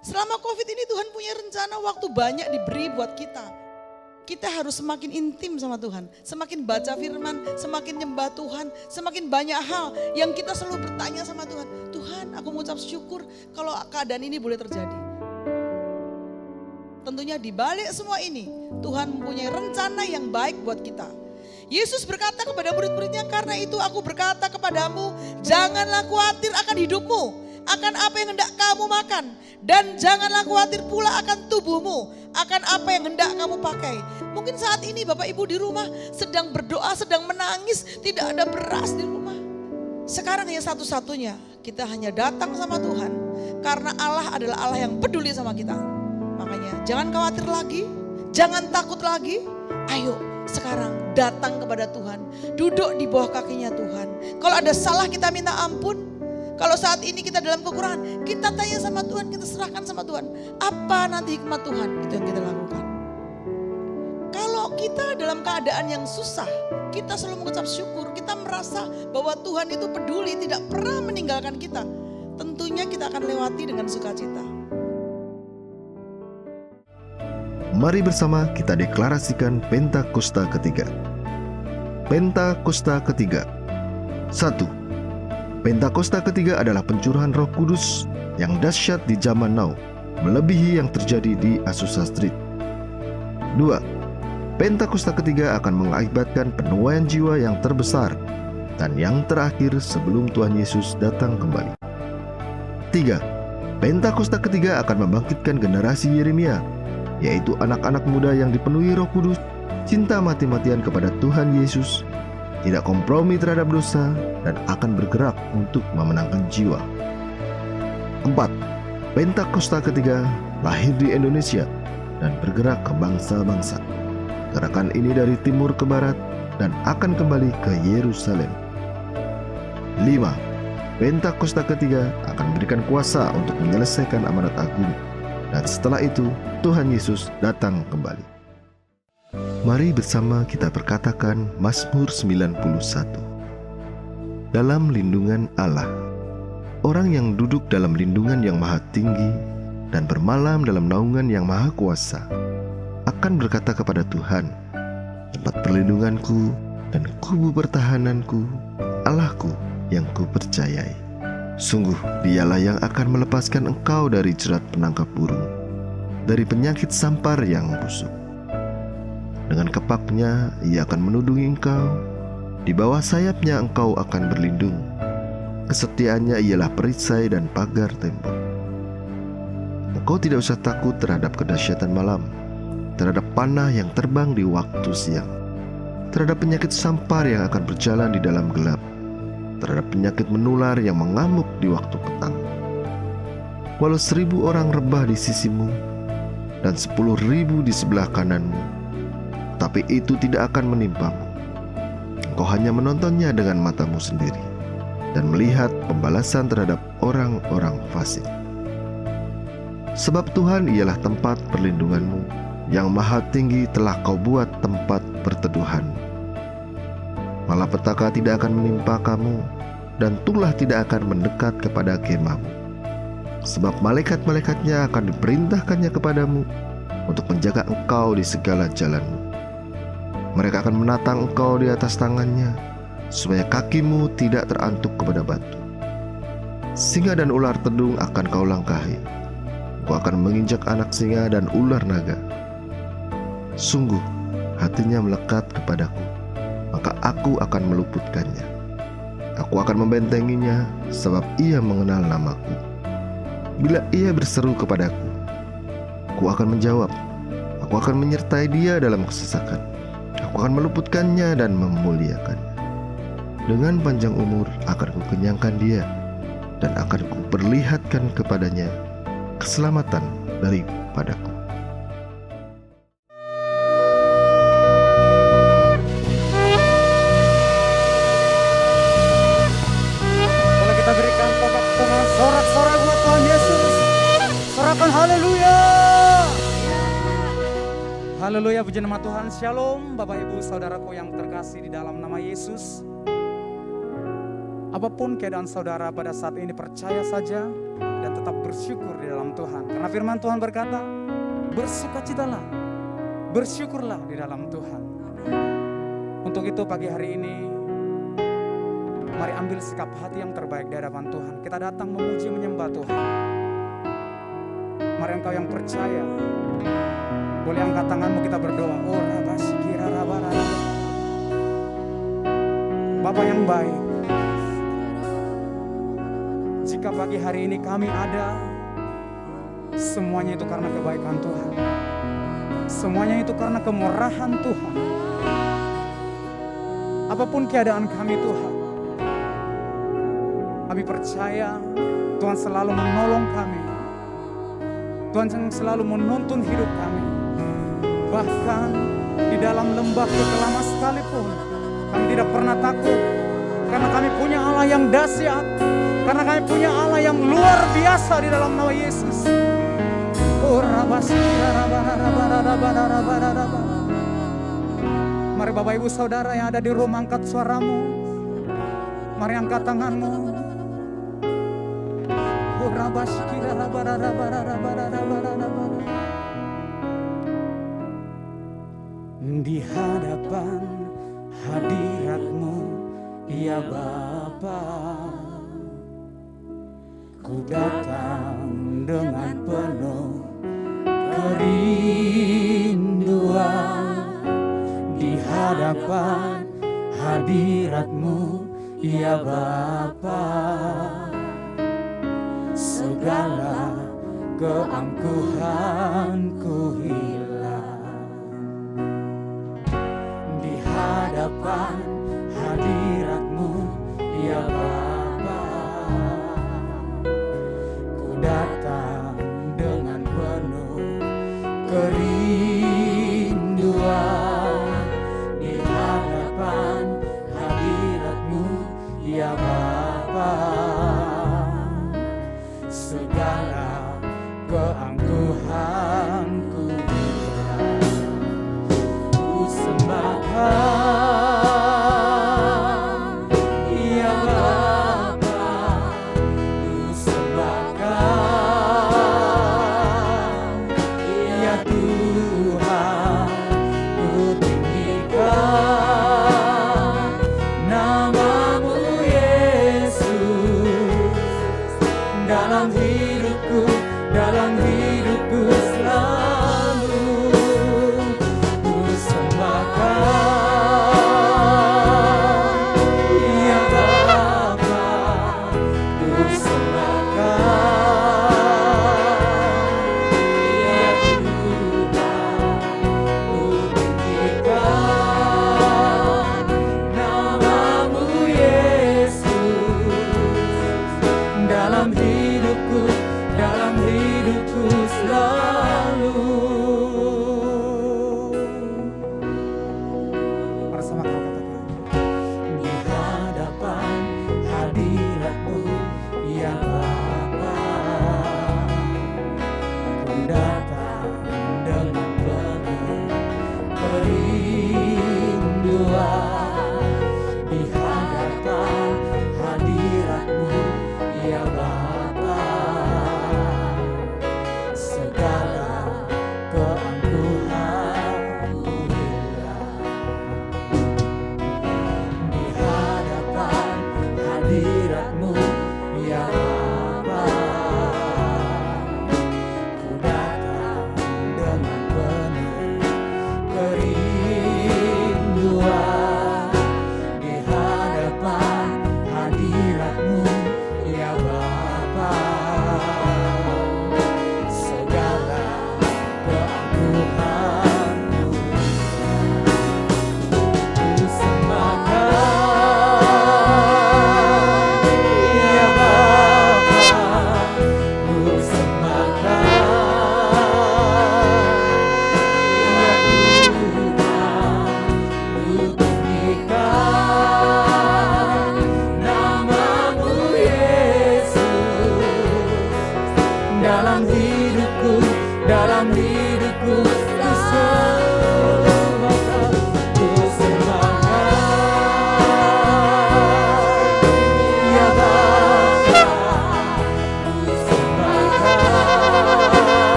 Selama COVID ini Tuhan punya rencana, waktu banyak diberi buat kita. Kita harus semakin intim sama Tuhan, semakin baca firman, semakin nyembah Tuhan, semakin banyak hal yang kita selalu bertanya sama Tuhan. Tuhan, aku mengucap syukur kalau keadaan ini boleh terjadi. Tentunya di balik semua ini, Tuhan mempunyai rencana yang baik buat kita. Yesus berkata kepada murid-muridnya, karena itu aku berkata kepadamu, janganlah khawatir akan hidupmu, akan apa yang hendak kamu makan. Dan janganlah khawatir pula akan tubuhmu, akan apa yang hendak kamu pakai. Mungkin saat ini Bapak Ibu di rumah sedang berdoa, sedang menangis, tidak ada beras di rumah. Sekarang yang satu-satunya, kita hanya datang sama Tuhan. Karena Allah adalah Allah yang peduli sama kita. Makanya jangan khawatir lagi, jangan takut lagi. Ayo sekarang datang kepada Tuhan, duduk di bawah kakinya Tuhan. Kalau ada salah kita minta ampun. Kalau saat ini kita dalam kekurangan, kita tanya sama Tuhan, kita serahkan sama Tuhan. Apa nanti hikmat Tuhan, itu yang kita lakukan. Kalau kita dalam keadaan yang susah, kita selalu mengucap syukur, kita merasa bahwa Tuhan itu peduli, tidak pernah meninggalkan kita. Tentunya kita akan lewati dengan sukacita. Mari bersama kita deklarasikan Pentakosta ketiga. Pentakosta ketiga. 1. Pentakosta ketiga adalah pencurahan Roh Kudus yang dahsyat di zaman now, melebihi yang terjadi di Azusa Street. 2. Pentakosta ketiga akan mengakibatkan penuaian jiwa yang terbesar dan yang terakhir sebelum Tuhan Yesus datang kembali. 3. Pentakosta ketiga akan membangkitkan generasi Yeremia, yaitu anak-anak muda yang dipenuhi Roh Kudus, cinta mati-matian kepada Tuhan Yesus, tidak kompromi terhadap dosa, dan akan bergerak untuk memenangkan jiwa. 4. Pentakosta ketiga lahir di Indonesia dan bergerak ke bangsa-bangsa. Gerakan ini dari timur ke barat dan akan kembali ke Yerusalem. 5. Pentakosta ketiga akan memberikan kuasa untuk menyelesaikan amanat agung, dan setelah itu Tuhan Yesus datang kembali. Mari bersama kita perkatakan Mazmur 91. Dalam lindungan Allah. Orang yang duduk dalam lindungan yang maha tinggi dan bermalam dalam naungan yang maha kuasa akan berkata kepada Tuhan, tempat perlindunganku dan kubu pertahananku, Allahku yang kupercayai. Sungguh dialah yang akan melepaskan engkau dari jerat penangkap burung, dari penyakit sampar yang busuk. Dengan kepaknya ia akan menudungi engkau, di bawah sayapnya engkau akan berlindung. Kesetiaannya ialah perisai dan pagar tembok. Engkau tidak usah takut terhadap kedahsyatan malam, terhadap panah yang terbang di waktu siang, terhadap penyakit sampar yang akan berjalan di dalam gelap, terhadap penyakit menular yang mengamuk di waktu petang. Walau 1000 orang rebah di sisimu dan 10.000 di sebelah kananmu, tapi itu tidak akan menimpamu. Engkau hanya menontonnya dengan matamu sendiri dan melihat pembalasan terhadap orang-orang fasik. Sebab Tuhan ialah tempat perlindunganmu, yang maha tinggi telah kau buat tempat perteduhan. Malapetaka tidak akan menimpa kamu, dan tulah tidak akan mendekat kepada kemahmu. Sebab malaikat-malaikatnya akan diperintahkannya kepadamu untuk menjaga engkau di segala jalanmu. Mereka akan menatang engkau di atas tangannya, supaya kakimu tidak terantuk kepada batu. Singa dan ular tedung akan kau langkahi. Kau akan menginjak anak singa dan ular naga. Sungguh, hatinya melekat kepadaku, maka aku akan meluputkannya. Aku akan membentenginya, sebab ia mengenal namaku. Bila ia berseru kepadaku, aku akan menjawab. Aku akan menyertai dia dalam kesesakan. Aku akan meluputkannya dan memuliakannya. Dengan panjang umur akan kukenyangkan dia, dan akan kuperlihatkan kepadanya keselamatan daripadaku. Boleh kita berikan tepuk tangan sorak-sorai buat Tuhan Yesus. Sorakan haleluya. Haleluya, puji nama Tuhan. Shalom Bapak Ibu Saudaraku yang terkasih di dalam nama Yesus. Apapun keadaan saudara pada saat ini, percaya saja dan tetap bersyukur di dalam Tuhan. Karena firman Tuhan berkata, bersukacitalah, bersyukurlah di dalam Tuhan. Untuk itu pagi hari ini, mari ambil sikap hati yang terbaik di hadapan Tuhan. Kita datang memuji menyembah Tuhan. Mari engkau yang percaya, boleh angkat tanganmu, kita berdoa. Oh rabasikira rabarara. Bapa yang baik, jika pagi hari ini kami ada, semuanya itu karena kebaikan Tuhan. Semuanya itu karena kemurahan Tuhan. Apapun keadaan kami Tuhan, kami percaya Tuhan selalu menolong kami. Tuhan selalu menuntun hidup kami. Bahkan di dalam lembah kekelaman sekalipun, kami tidak pernah takut. Karena kami punya Allah yang dahsyat. Karena kami punya Allah yang luar biasa di dalam nama Yesus. Mari Bapak Ibu Saudara yang ada di rumah, angkat suaramu. Mari angkat tanganmu. Di hadapan hadirat-Mu, ya Bapa, ku datang dengan penuh kerinduan. Di hadapan hadirat-Mu, ya Bapa, segala keangkuhanku hilang. Di hadapan hadirat-Mu, ya Bapa, ku datang dengan penuh kerinduan. Di hadapan hadirat-Mu, ya Bapa, segala keangkuhanku hilang. Ku sembahkan, ya Bapa, ku sembahkan, ya Tuhan.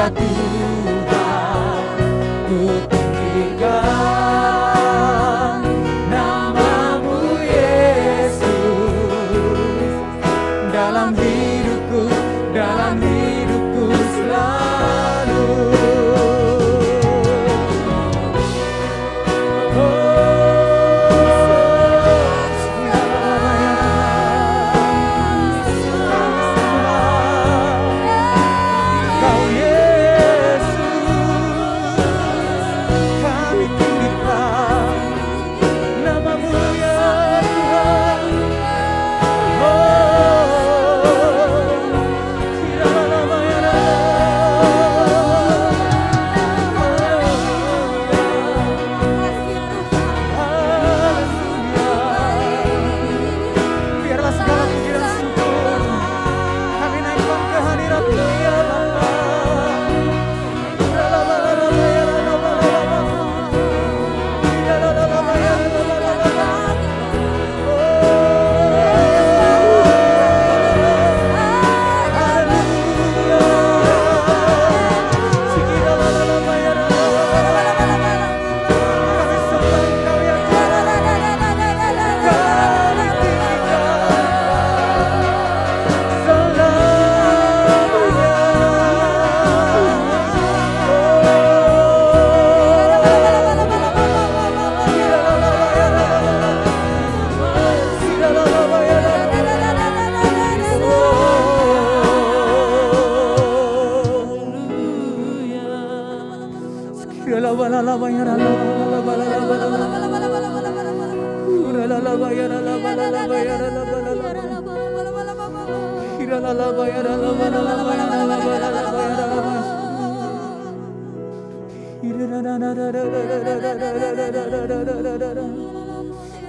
Ya Tuhan, ku tinggikan namamu Yesus dalam hidupku selalu.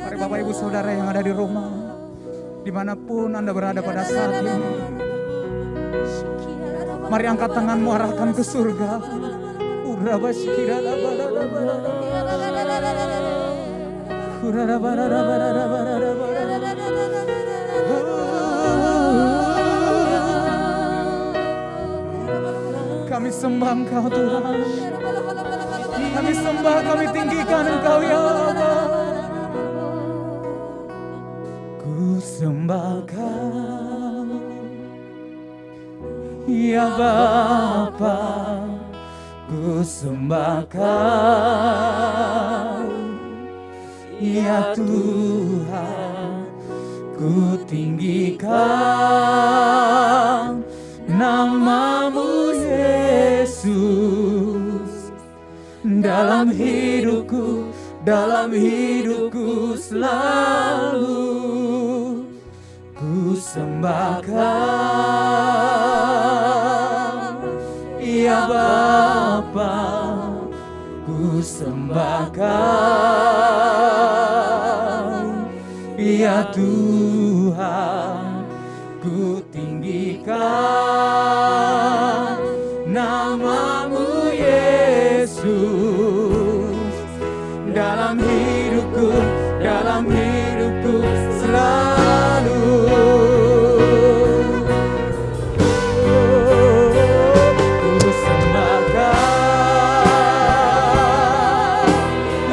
Mari Bapak Ibu Saudara yang ada di rumah, dimanapun Anda berada pada saat ini, mari angkat tanganmu, arahkan ke surga. Kami sembah Engkau Tuhan, kami sembah, kami tinggikan Engkau ya Allah. Ku sembah Kau ya Bapa, ku sembah Kau ya Tuhan, ku tinggikan namamu Yesus dalam hidupku selalu. Ku sembah Kau ya Bapa, ku sembah Kau ya Tuhan, ku tinggikan namamu Yesus dalam hidupku selalu. Ku sembah Kau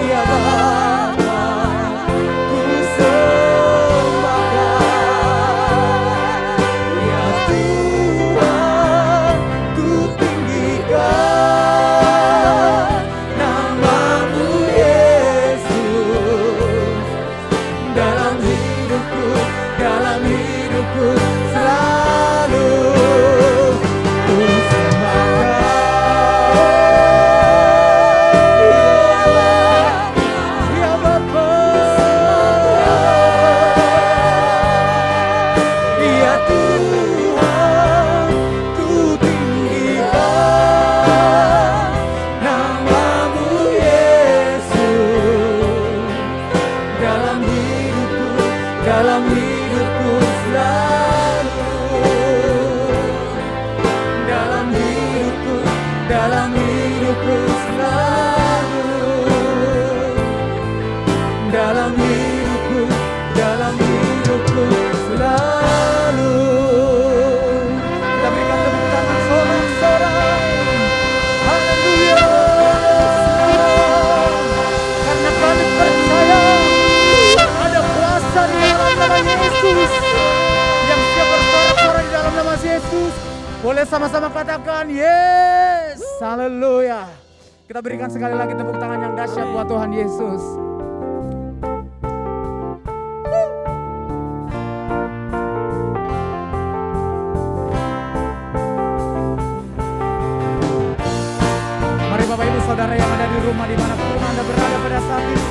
ya Bapa, ku sembah Kau ya Tuhan, sama-sama katakan yes. Haleluya. Kita berikan sekali lagi tepuk tangan yang dahsyat buat Tuhan Yesus. Mari Bapak Ibu Saudara yang ada di rumah dimanapun Anda berada pada saat ini,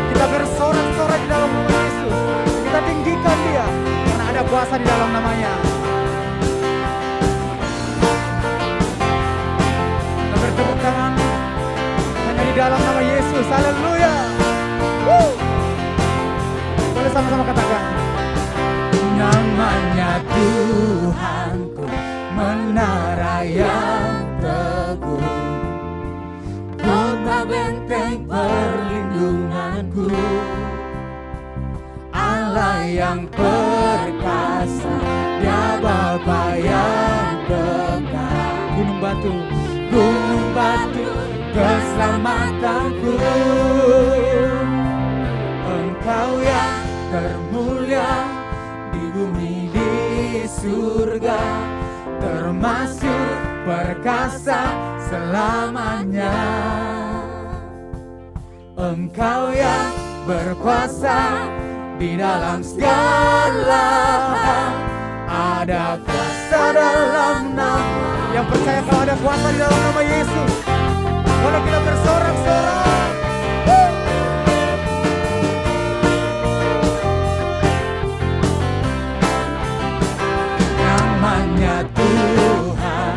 kita bersorak-sorai di dalam nama Yesus. Kita tinggikan Dia karena ada kuasa di dalam namanya. Kita bertepuk tangan hanya di dalam nama Yesus. Haleluya. Boleh sama-sama katakan. Namanya Tuhanku, menara yang teguh, kota benteng perlindunganku, Allah yang perkasa, Dia Bapa yang kekal. Gunung batu keselamatanku, Engkau yang termulia di bumi di surga, termasuk perkasa selamanya. Engkau yang berkuasa di dalam segala hal, ada kuasa dalam nama. Yang percaya kalau ada kuasa di dalam nama Yesus, boleh kita bersorak-sorak. Namanya Tuhan,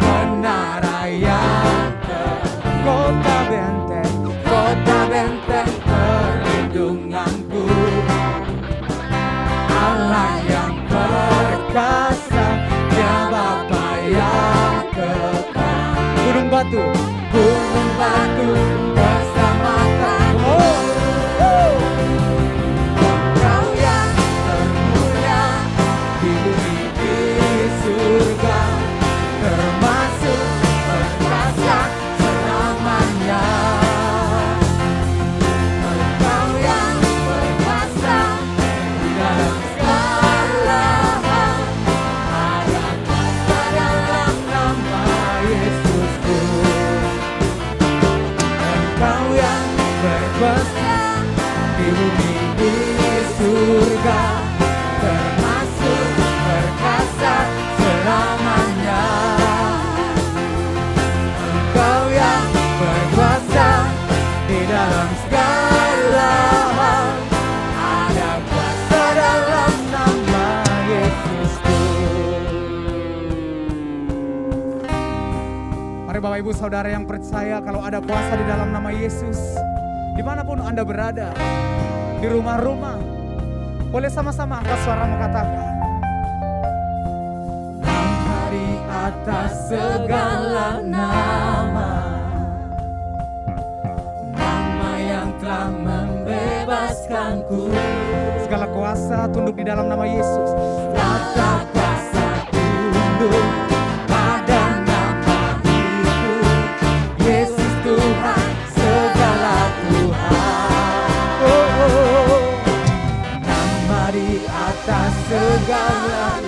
menara yang teguh, kota benteng perlindunganku, Allah yang perkasa, Dia Bapa yang kekal. Gunung batu keselamatanku, Engkau yang termulia di bumi di surga, termasuk perkasa selamanya. Engkau yang berkuasa di dalam segala hal, ada kuasa dalam nama Yesusku. Engkau yang berkuasa di bumi di surga, termasuk perkasa selamanya. Engkau yang berkuasa di dalam segala hal, ada kuasa dalam nama Yesusku. Mari Bapak Ibu Saudara yang percaya kalau ada kuasa di dalam nama Yesus, dimanapun Anda berada, di rumah-rumah, boleh sama-sama angkat suara mengatakan, nama di atas segala nama, nama yang telah membebaskanku. Segala kuasa tunduk di dalam nama Yesus. Segala kuasa tunduk pada nama itu, Yesus Tuhan, segala Tuhan. Nama di atas segala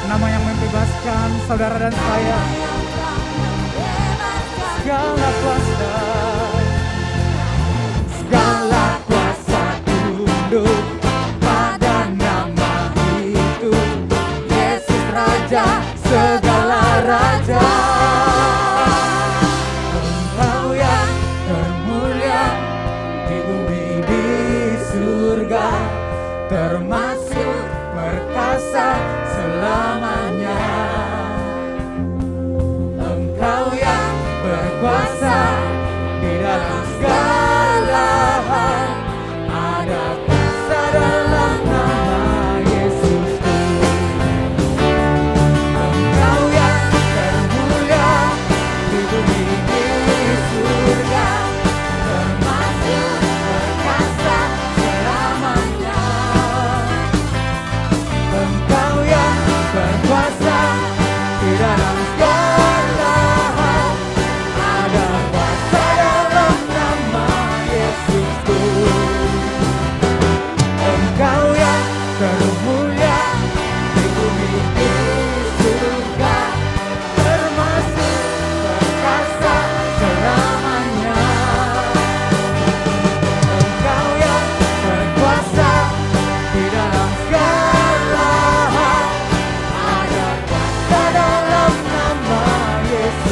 nama yang membebaskan saudara dan saya. Segala kuasa tunduk pada nama itu, Yesus Raja segala raja. Engkau yang termulia di bumi di surga, termasuk perkasa selamanya. Engkau yang berkuasa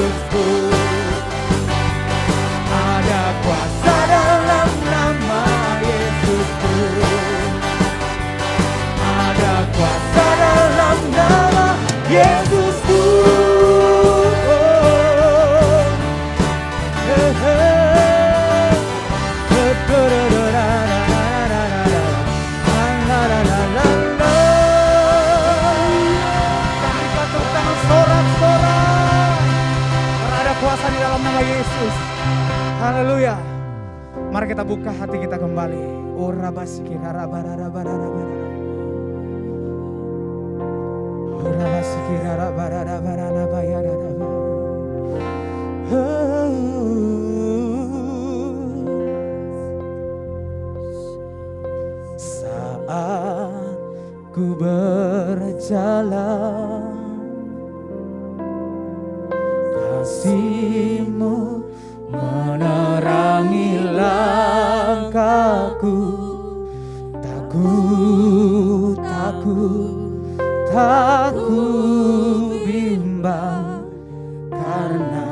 Yesusku. Ada kuasa dalam nama Yesusku. Ada kuasa dalam nama Yesusku. Kuasa di dalam nama Yesus. Haleluya. Mari kita buka hati kita kembali. Ora basikira rabararabarabara. Ora basikira rabararabarabara. Saat ku berjalan, kasih-Mu menerangi langkahku. Tak ku bimbang, karena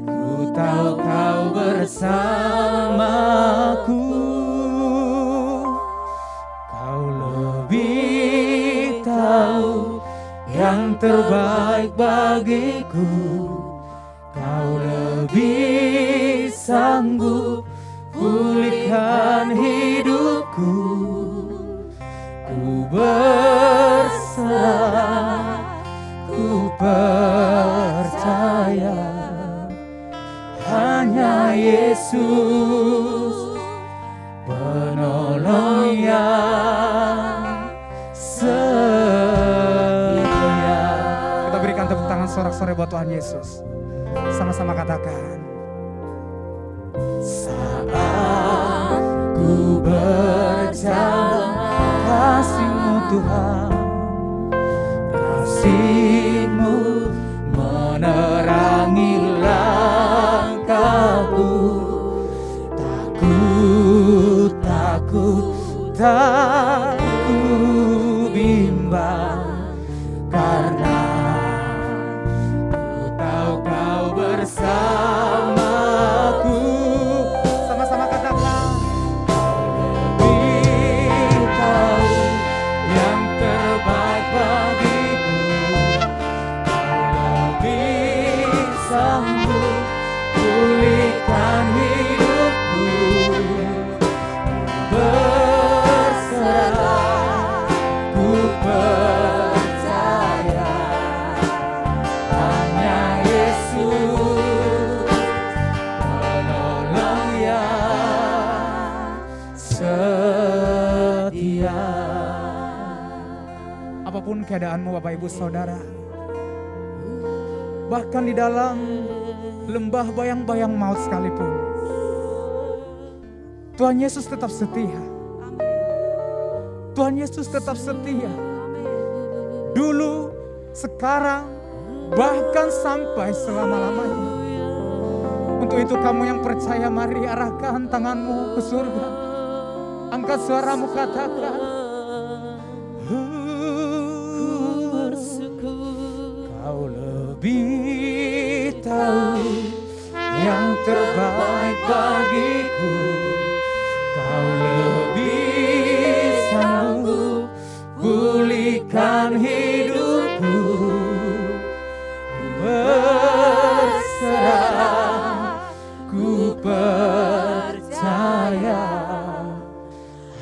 ku tahu Kau bersamaku. Kau lebih tahu yang terbaik bagiku. Kau lebih sanggup pulihkan hidupku. Ku berserah, ku percaya, hanya Yesus penolong yang setia. Kita berikan tepuk tangan sorak-sorai buat Tuhan Yesus. Sama-sama katakan. Saat ku berjalan, kasih-Mu Tuhan, kasih-Mu menerangi langkahku. Tak ku bimbang, karena ku tahu Kau bersamaku. Sama-sama katakan. Kau lebih tahu yang terbaik bagiku. Kau lebih sanggup pulihkan hidupku. Berserah, ku percaya, hanya Yesus penolong yang setia. Apapun keadaanmu Bapak Ibu Saudara, bahkan di dalam lembah bayang-bayang maut sekalipun, Tuhan Yesus tetap setia. Tuhan Yesus tetap setia. Dulu, sekarang, bahkan sampai selama-lamanya. Untuk itu kamu yang percaya, mari arahkan tanganmu ke surga. Angkat suaramu, katakan. Kau lebih tahu yang terbaik bagiku. Kau lebih sanggup pulihkan hidupku. Ku berserah, ku percaya,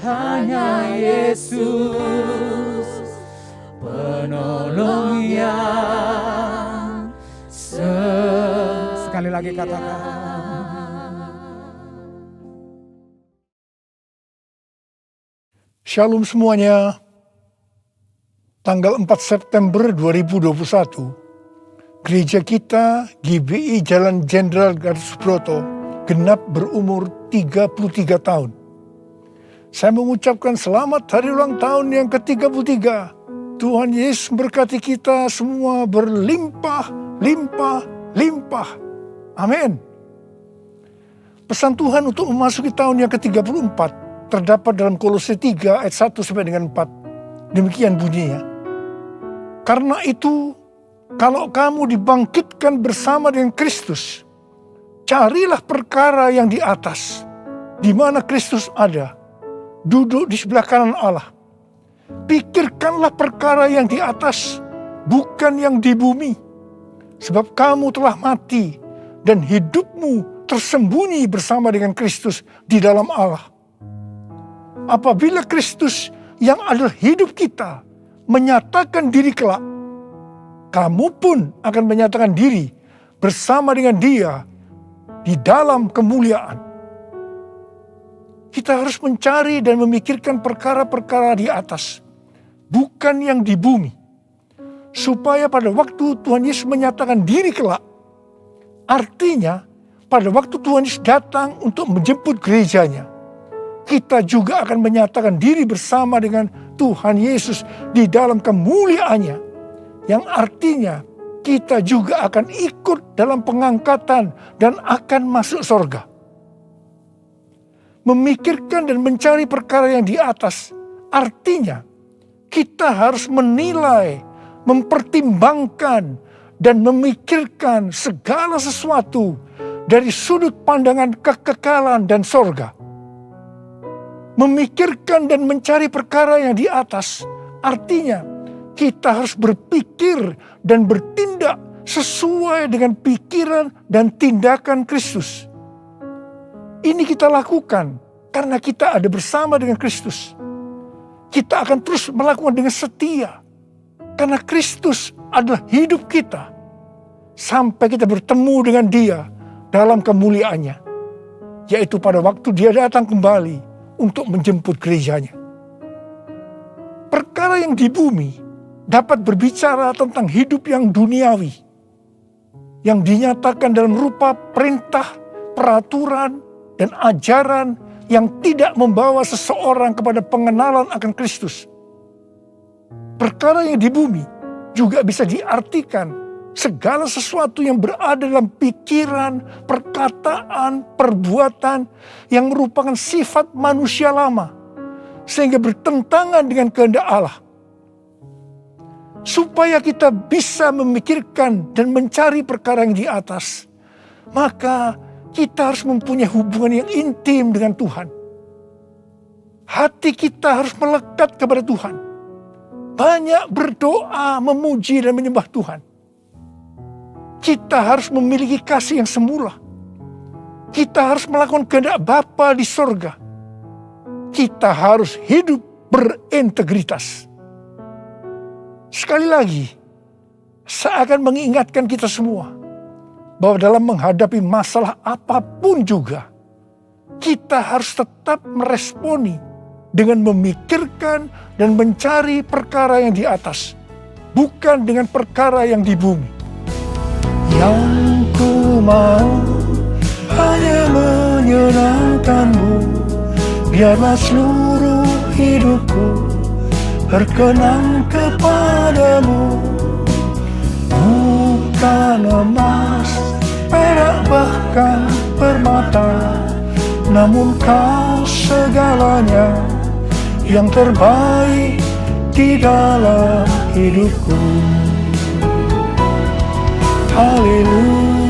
hanya Yesus penolong yang sekali lagi katakan. Shalom semuanya. Tanggal 4 September 2021, gereja kita GBI Jalan Jenderal Gatot Subroto genap berumur 33 tahun. Saya mengucapkan selamat hari ulang tahun yang ke-33. Tuhan Yesus berkati kita semua berlimpah, limpah, limpah. Amin. Pesan Tuhan untuk memasuki tahun yang ke-34 terdapat dalam Kolose 3 ayat 1 sampai dengan 4. Demikian bunyinya. Karena itu, Kalau kamu dibangkitkan bersama dengan Kristus, carilah perkara yang di atas, di mana Kristus ada, duduk di sebelah kanan Allah. Pikirkanlah perkara yang di atas, bukan yang di bumi. Sebab kamu telah mati dan hidupmu tersembunyi bersama dengan Kristus di dalam Allah. Apabila Kristus yang adalah hidup kita menyatakan diri kelak, kamu pun akan menyatakan diri bersama dengan Dia di dalam kemuliaan. Kita harus mencari dan memikirkan perkara-perkara di atas, bukan yang di bumi. Supaya pada waktu Tuhan Yesus menyatakan diri kelak, artinya pada waktu Tuhan Yesus datang untuk menjemput gerejanya, kita juga akan menyatakan diri bersama dengan Tuhan Yesus di dalam kemuliaannya. Yang artinya kita juga akan ikut dalam pengangkatan dan akan masuk surga. Memikirkan dan mencari perkara yang di atas, artinya kita harus menilai, mempertimbangkan, dan memikirkan segala sesuatu dari sudut pandangan kekekalan dan surga. Memikirkan dan mencari perkara yang di atas, artinya kita harus berpikir dan bertindak sesuai dengan pikiran dan tindakan Kristus. Ini kita lakukan karena kita ada bersama dengan Kristus. Kita akan terus melakukan dengan setia, karena Kristus adalah hidup kita, sampai kita bertemu dengan Dia dalam kemuliaannya, yaitu pada waktu Dia datang kembali untuk menjemput gerejanya. Perkara yang di bumi dapat berbicara tentang hidup yang duniawi, yang dinyatakan dalam rupa perintah, peraturan, dan ajaran yang tidak membawa seseorang kepada pengenalan akan Kristus. Perkara yang di bumi juga bisa diartikan segala sesuatu yang berada dalam pikiran, perkataan, perbuatan yang merupakan sifat manusia lama, sehingga bertentangan dengan kehendak Allah. Supaya kita bisa memikirkan dan mencari perkara yang di atas, maka kita harus mempunyai hubungan yang intim dengan Tuhan. Hati kita harus melekat kepada Tuhan. Banyak berdoa, memuji dan menyembah Tuhan. Kita harus memiliki kasih yang semula. Kita harus melakukan kehendak Bapa di sorga. Kita harus hidup berintegritas. Sekali lagi, saya akan mengingatkan kita semua bahwa dalam menghadapi masalah apapun juga, kita harus tetap meresponi dengan memikirkan dan mencari perkara yang di atas, bukan dengan perkara yang di bumi. Yang ku mau hanya menyenangkan-Mu, biarlah seluruh hidupku berkenan kepadamu. Bukan emas, perak bahkan permata, namun Kau segalanya yang terbaik di dalam hidupku. Haleluya,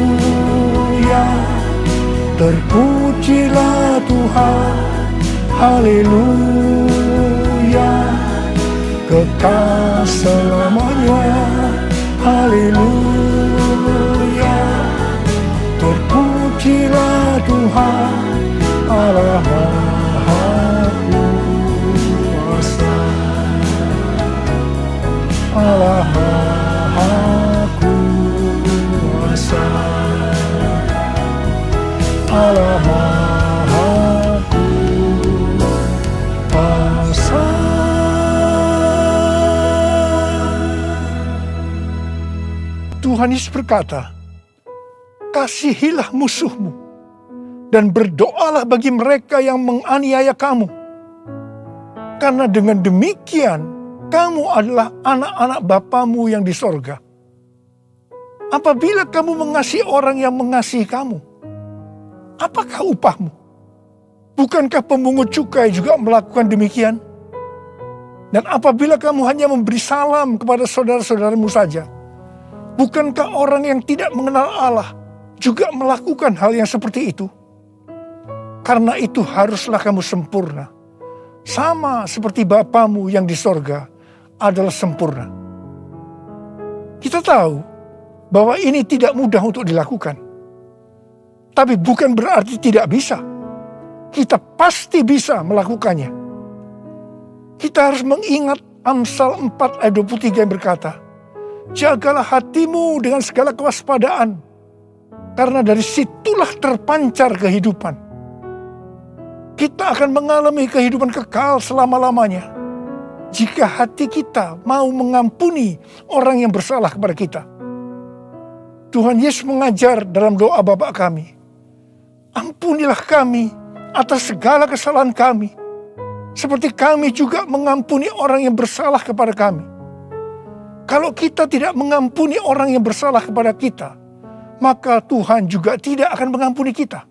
terpujilah Tuhan. Haleluya, kekal selamanya. Haleluya, terpujilah Tuhan Allah Maha Kuasa. Allah Maha Kuasa. Allah Maha Kuasa. Tuhan Yesus berkata, kasihilah musuhmu dan berdoalah bagi mereka yang menganiaya kamu. Karena dengan demikian kamu adalah anak-anak Bapamu yang di sorga. Apabila kamu mengasihi orang yang mengasihi kamu, apakah upahmu? Bukankah pemungut cukai juga melakukan demikian? Dan apabila kamu hanya memberi salam kepada saudara-saudaramu saja, Bukankah orang yang tidak mengenal Allah juga melakukan hal yang seperti itu? Karena itu haruslah kamu sempurna, sama seperti Bapamu yang di sorga adalah sempurna. Kita tahu bahwa ini tidak mudah untuk dilakukan. Tapi bukan berarti tidak bisa. Kita pasti bisa melakukannya. Kita harus mengingat Amsal 4 ayat 23 yang berkata, jagalah hatimu dengan segala kewaspadaan, karena dari situlah terpancar kehidupan. Kita akan mengalami kehidupan kekal selama-lamanya jika hati kita mau mengampuni orang yang bersalah kepada kita. Tuhan Yesus mengajar dalam doa Bapa kami, ampunilah kami atas segala kesalahan kami, seperti kami juga mengampuni orang yang bersalah kepada kami. Kalau kita tidak mengampuni orang yang bersalah kepada kita, maka Tuhan juga tidak akan mengampuni kita.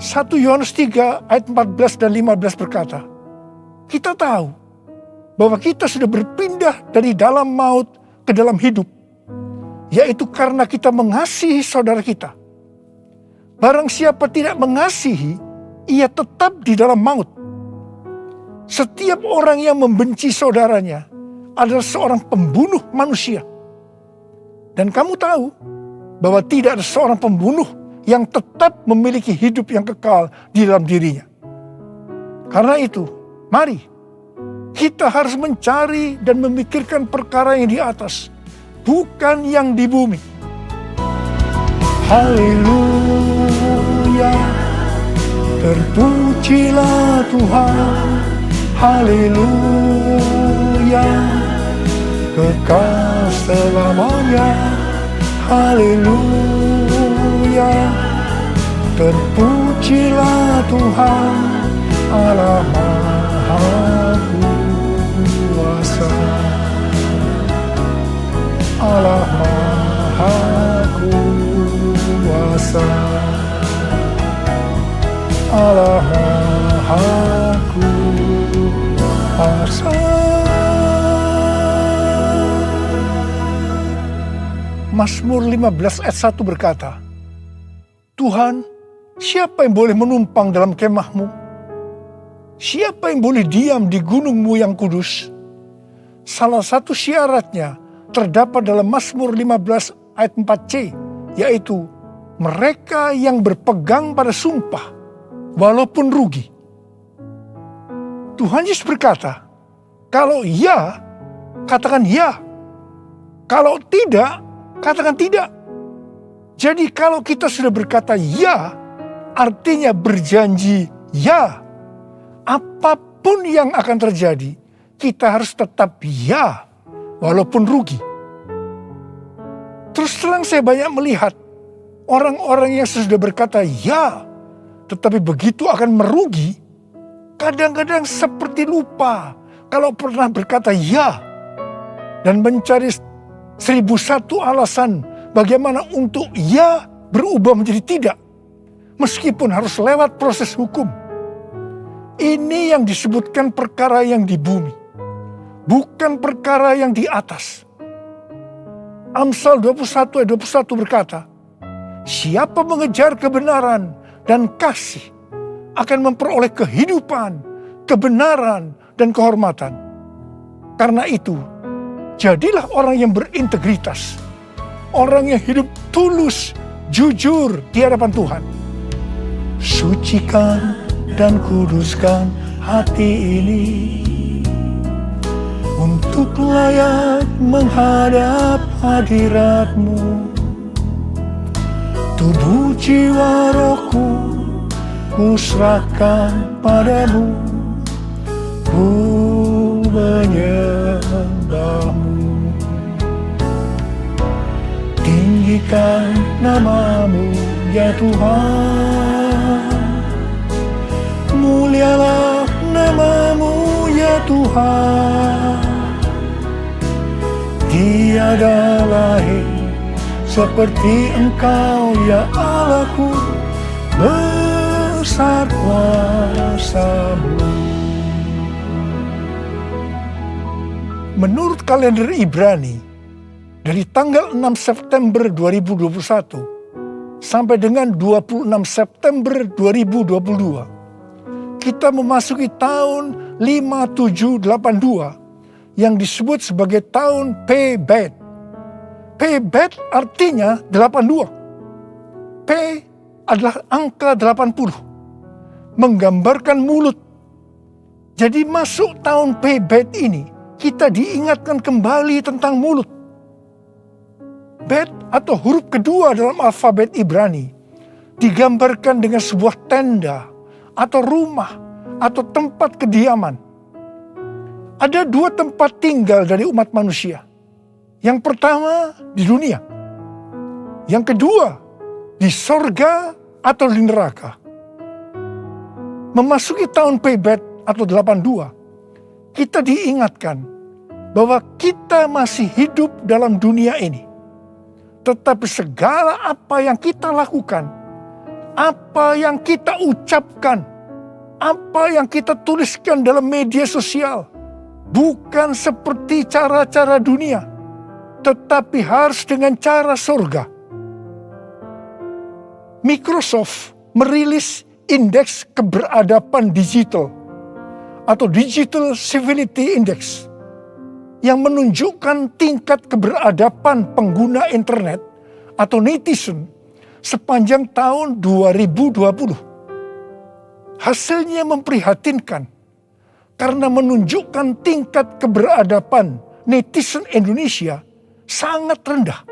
1 Yohanes 3 ayat 14 dan 15 berkata, kita tahu bahwa kita sudah berpindah dari dalam maut ke dalam hidup, yaitu karena kita mengasihi saudara kita. Barang siapa tidak mengasihi, ia tetap di dalam maut. Setiap orang yang membenci saudaranya adalah seorang pembunuh manusia. Dan kamu tahu bahwa tidak ada seorang pembunuh yang tetap memiliki hidup yang kekal di dalam dirinya. Karena itu, mari kita harus mencari dan memikirkan perkara yang di atas, bukan yang di bumi. Haleluya, terpujilah Tuhan. Haleluya, kekal selamanya. Haleluya, terpujilah Tuhan Allah Maha Kuasa. Allah Maha Kuasa. Allah Maha Kuasa. Mazmur 15 ayat 1 berkata, Tuhan, siapa yang boleh menumpang dalam kemahmu? Siapa yang boleh diam di gunungmu yang kudus? Salah satu syaratnya terdapat dalam Mazmur 15 ayat 4c, yaitu mereka yang berpegang pada sumpah, walaupun rugi. Tuhan Yesus berkata, kalau ya, katakan ya. Kalau tidak, katakan tidak. Jadi kalau kita sudah berkata ya, artinya berjanji ya. Apapun yang akan terjadi, kita harus tetap ya, walaupun rugi. Terus terang saya banyak melihat orang-orang yang sudah berkata ya, tetapi begitu akan merugi, kadang-kadang seperti lupa kalau pernah berkata ya, dan mencari 1001 alasan bagaimana untuk ya berubah menjadi tidak, meskipun harus lewat proses hukum. Ini yang disebutkan perkara yang di bumi, bukan perkara yang di atas. Amsal 21 ayat 21 berkata, siapa mengejar kebenaran dan kasih akan memperoleh kehidupan, kebenaran, dan kehormatan. Karena itu, jadilah orang yang berintegritas, orang yang hidup tulus, jujur di hadapan Tuhan. Sucikan dan kuduskan hati ini untuk layak menghadap hadirat-Mu. Tubuh jiwa rohku ku serahkan padamu, ku menyembah-Mu. Tinggikan nama-Mu ya Tuhan, mulialah nama-Mu ya Tuhan. Tiada lain seperti Engkau ya Allahku, besar kuasa-Mu. Menurut kalender Ibrani, dari tanggal 6 September 2021 sampai dengan 26 September 2022, kita memasuki tahun 5782 yang disebut sebagai tahun P-Bet. P-Bet artinya 82. P adalah angka 80, menggambarkan mulut. Jadi masuk tahun P-Bet ini, kita diingatkan kembali tentang mulut. Bet atau huruf kedua dalam alfabet Ibrani digambarkan dengan sebuah tenda atau rumah atau tempat kediaman. Ada dua tempat tinggal dari umat manusia. Yang pertama di dunia. Yang kedua di sorga atau di neraka. Memasuki tahun P-Bet atau 82, kita diingatkan bahwa kita masih hidup dalam dunia ini. Tetapi segala apa yang kita lakukan, apa yang kita ucapkan, apa yang kita tuliskan dalam media sosial, bukan seperti cara-cara dunia, tetapi harus dengan cara surga. Microsoft merilis indeks keberadaban digital atau Digital Civility Index yang menunjukkan tingkat keberadaban pengguna internet atau netizen sepanjang tahun 2020. Hasilnya memprihatinkan karena menunjukkan tingkat keberadaban netizen Indonesia sangat rendah.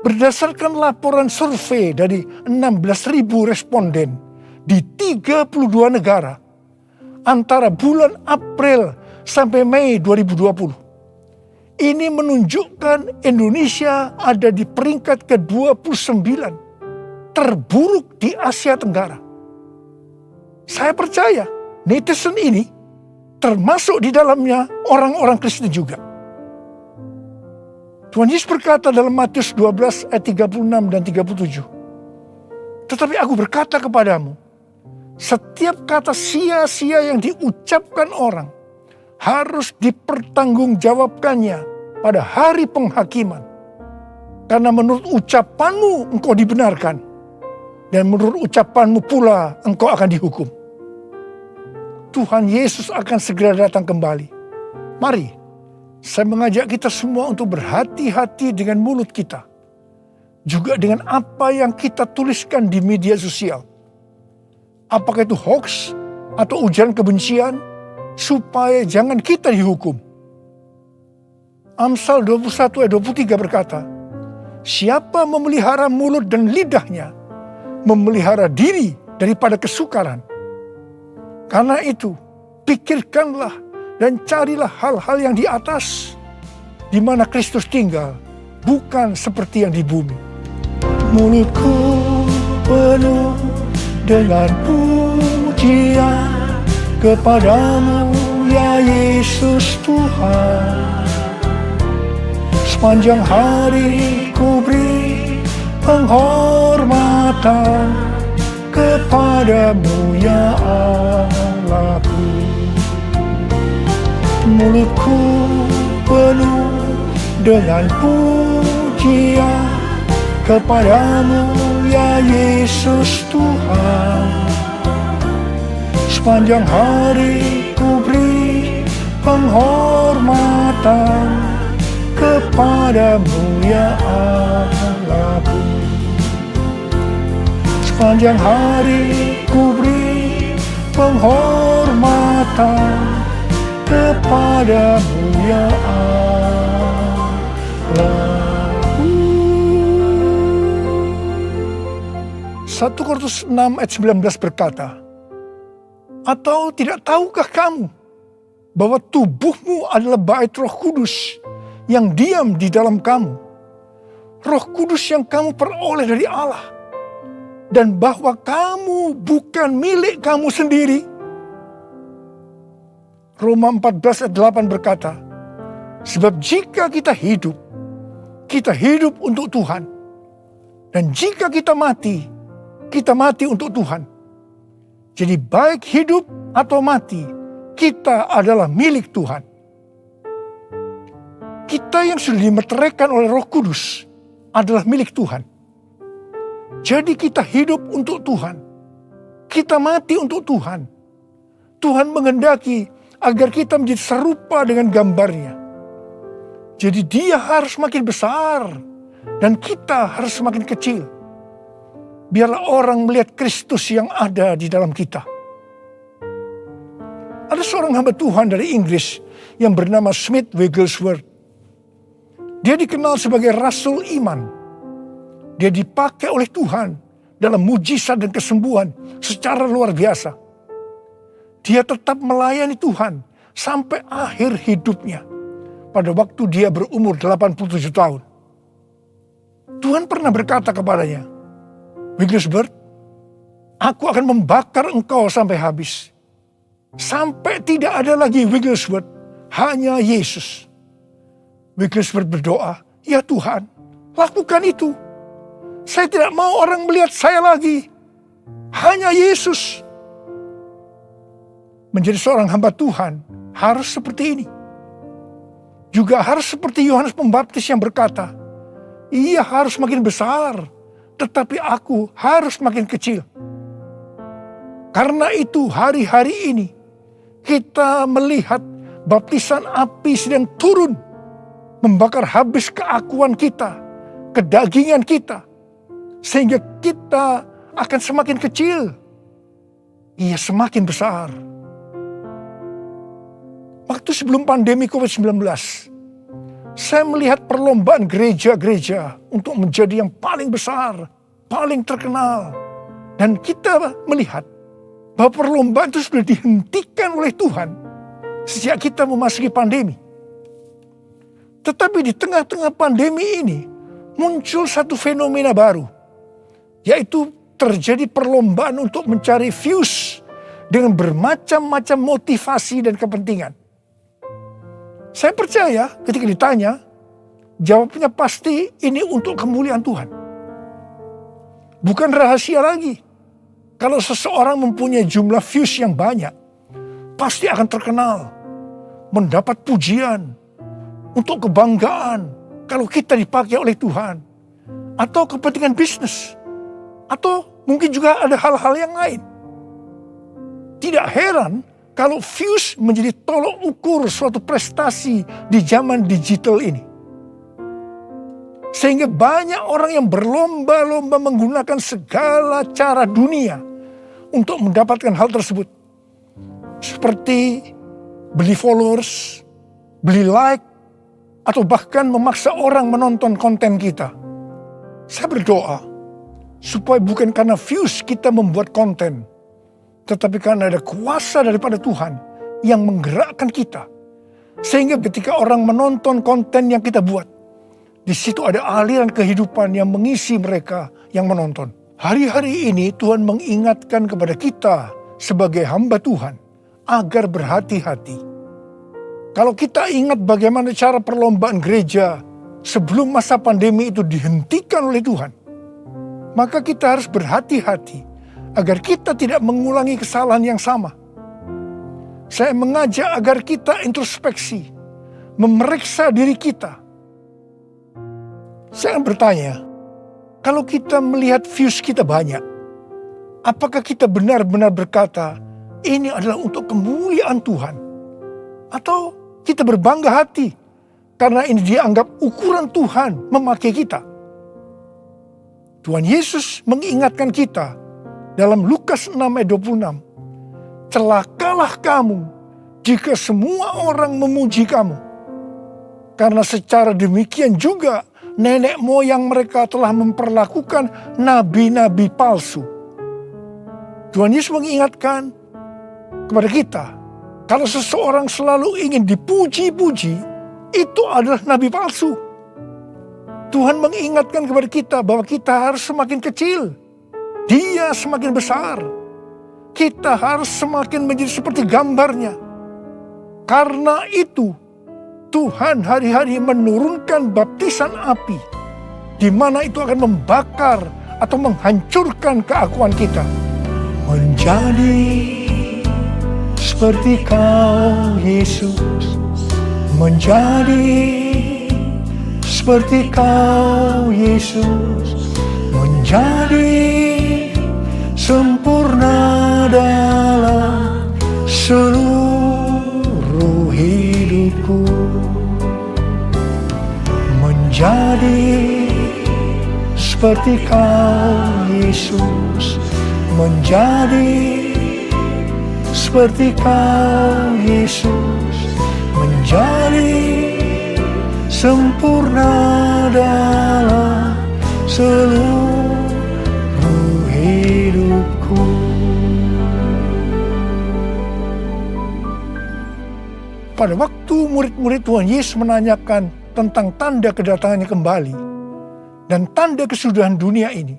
Berdasarkan laporan survei dari 16.000 responden di 32 negara antara bulan April sampai Mei 2020. Ini menunjukkan Indonesia ada di peringkat ke-29 terburuk di Asia Tenggara. Saya percaya netizen ini termasuk di dalamnya orang-orang Kristen juga. Tuhan Yesus berkata dalam Matius 12 ayat 36 dan 37. Tetapi aku berkata kepadamu, setiap kata sia-sia yang diucapkan orang harus dipertanggungjawabkannya pada hari penghakiman. Karena menurut ucapanmu engkau dibenarkan, dan menurut ucapanmu pula engkau akan dihukum. Tuhan Yesus akan segera datang kembali. Mari, saya mengajak kita semua untuk berhati-hati dengan mulut kita. Juga dengan apa yang kita tuliskan di media sosial. Apakah itu hoax atau ujaran kebencian, supaya jangan kita dihukum. Amsal 21 ayat 23 berkata, siapa memelihara mulut dan lidahnya, memelihara diri daripada kesukaran. Karena itu, pikirkanlah dan carilah hal-hal yang di atas, di mana Kristus tinggal, bukan seperti yang di bumi. Mulutku penuh dengan pujian kepadamu ya Yesus Tuhan. Sepanjang hari ku beri penghormatan kepadamu ya Allahku. Mulutku penuh dengan pujian kepadamu ya Yesus Tuhan. Sepanjang hari ku beri penghormatan kepadamu ya Allahku. Sepanjang hari ku beri penghormatan kepadamu ya Allahku. 1 Korintus 6 ayat 19 berkata, atau tidak tahukah kamu bahwa tubuhmu adalah bait Roh Kudus yang diam di dalam kamu, Roh Kudus yang kamu peroleh dari Allah, dan bahwa kamu bukan milik kamu sendiri? Roma 14 ayat 8 berkata, sebab jika kita hidup untuk Tuhan, dan jika kita mati untuk Tuhan. Jadi baik hidup atau mati, kita adalah milik Tuhan. Kita yang sudah dimeteraikan oleh Roh Kudus adalah milik Tuhan. Jadi kita hidup untuk Tuhan. Kita mati untuk Tuhan. Tuhan menghendaki agar kita menjadi serupa dengan gambarnya. Jadi dia harus makin besar dan kita harus semakin kecil. Biarlah orang melihat Kristus yang ada di dalam kita. Ada seorang hamba Tuhan dari Inggris yang bernama Smith Wigglesworth. Dia dikenal sebagai Rasul Iman. Dia dipakai oleh Tuhan dalam mujizat dan kesembuhan secara luar biasa. Dia tetap melayani Tuhan sampai akhir hidupnya. Pada waktu dia berumur 87 tahun. Tuhan pernah berkata kepadanya, Wigglesworth, aku akan membakar engkau sampai habis. Sampai tidak ada lagi Wigglesworth, hanya Yesus. Wigglesworth berdoa, ya Tuhan, lakukan itu. Saya tidak mau orang melihat saya lagi. Hanya Yesus. Menjadi seorang hamba Tuhan harus seperti ini. Juga harus seperti Yohanes Pembaptis yang berkata, ia harus makin besar, tetapi aku harus makin kecil. Karena itu hari-hari ini kita melihat baptisan api sedang turun, membakar habis keakuan kita, kedagingan kita, sehingga kita akan semakin kecil. Ia semakin besar. Waktu sebelum pandemi COVID-19, saya melihat perlombaan gereja-gereja untuk menjadi yang paling besar, paling terkenal. Dan kita melihat bahwa perlombaan itu sudah dihentikan oleh Tuhan sejak kita memasuki pandemi. Tetapi di tengah-tengah pandemi ini muncul satu fenomena baru, yaitu terjadi perlombaan untuk mencari views dengan bermacam-macam motivasi dan kepentingan. Saya percaya ketika ditanya, jawabnya pasti ini untuk kemuliaan Tuhan. Bukan rahasia lagi. Kalau seseorang mempunyai jumlah views yang banyak, pasti akan terkenal, mendapat pujian, untuk kebanggaan, kalau kita dipakai oleh Tuhan, atau kepentingan bisnis, atau mungkin juga ada hal-hal yang lain. Tidak heran kalau views menjadi tolok ukur suatu prestasi di zaman digital ini. Sehingga banyak orang yang berlomba-lomba menggunakan segala cara dunia untuk mendapatkan hal tersebut. Seperti beli followers, beli like, atau bahkan memaksa orang menonton konten kita. Saya berdoa supaya bukan karena views kita membuat konten, tetapi karena ada kuasa daripada Tuhan yang menggerakkan kita. Sehingga ketika orang menonton konten yang kita buat, di situ ada aliran kehidupan yang mengisi mereka yang menonton. Hari-hari ini Tuhan mengingatkan kepada kita sebagai hamba Tuhan agar berhati-hati. Kalau kita ingat bagaimana cara perlombaan gereja sebelum masa pandemi itu dihentikan oleh Tuhan, maka kita harus berhati-hati agar kita tidak mengulangi kesalahan yang sama. Saya mengajak agar kita introspeksi, memeriksa diri kita. Saya bertanya, kalau kita melihat views kita banyak, apakah kita benar-benar berkata, ini adalah untuk kemuliaan Tuhan? Atau kita berbangga hati karena ini dianggap ukuran Tuhan memakai kita? Tuhan Yesus mengingatkan kita dalam Lukas 6 ayat 26. Celakalah kamu jika semua orang memuji kamu. Karena secara demikian juga nenek moyang mereka telah memperlakukan nabi-nabi palsu. Tuhan Yesus mengingatkan kepada kita, kalau seseorang selalu ingin dipuji-puji, itu adalah nabi palsu. Tuhan mengingatkan kepada kita bahwa kita harus semakin kecil, Dia semakin besar. Kita harus semakin menjadi seperti gambarnya. Karena itu, Tuhan hari-hari menurunkan baptisan api, di mana itu akan membakar atau menghancurkan keakuan kita. Menjadi seperti Kau, Yesus, menjadi seperti Kau Yesus menjadi sempurna dalam seluruh hidupku, menjadi seperti Kau Yesus, menjadi seperti Kau Yesus, menjadi sempurna dalam seluruh hidupku. Pada waktu murid-murid Tuhan Yesus menanyakan tentang tanda kedatangannya kembali dan tanda kesudahan dunia ini,